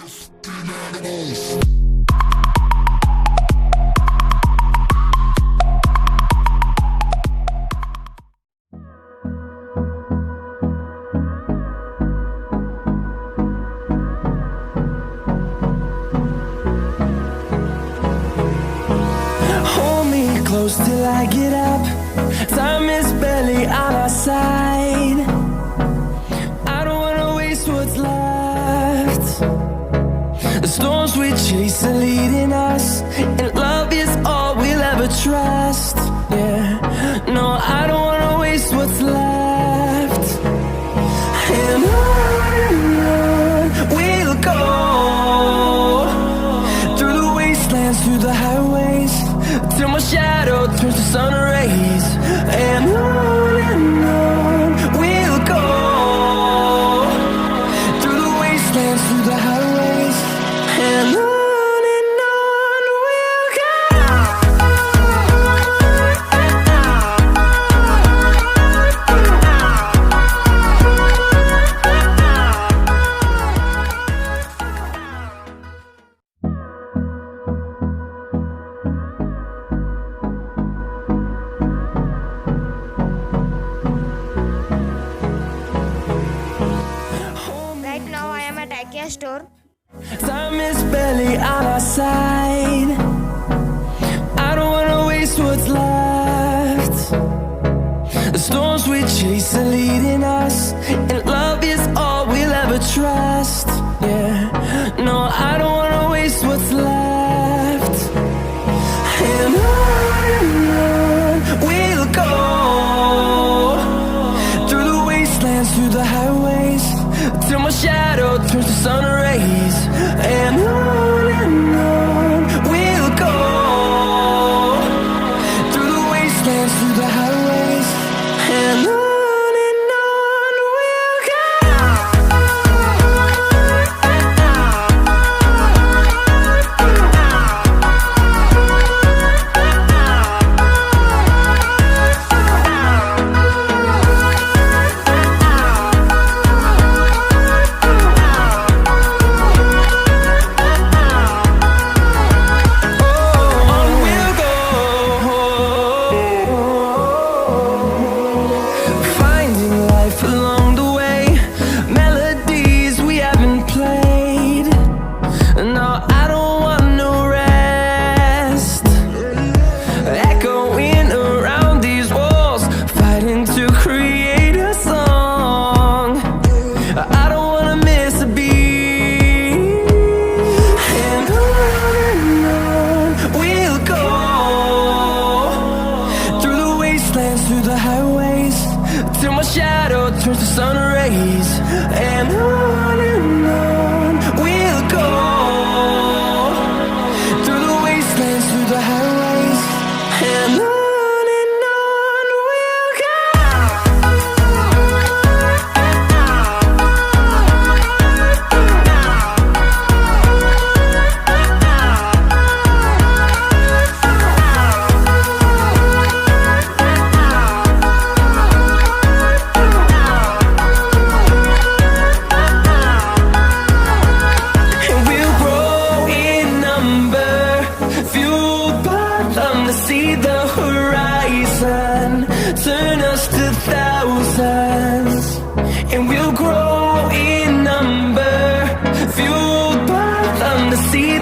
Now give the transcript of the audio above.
Hold me close till I get up. Time is barely on our side. I don't wanna waste what's left. The storms we chase are leading us, and love is all we'll ever trust. Yeah, no, I don't wanna waste what's left. And on we'll go, through the wastelands, through the highways, till my shadow turns to sun rays. And on we'll go, through the wastelands, through the highways, and on we'll go. Right now I am at IKEA store. Time is barely on our side. I don't wanna waste what's left. The storms we chase are leading us, and love is all we'll ever trust. Yeah, no, I don't wanna waste what's left. And on we'll go, through the wastelands, through the highways, till my shadow turns to sun rays. And on we'll go, through the wastelands, through the highways, and on we'll go. Through the highways, till my shadow turns to sun rays. And on we'll go, through the wastelands, through the highways, and on we'll go. See the horizon, turn us to thousands, and we'll grow in number, fueled by them to see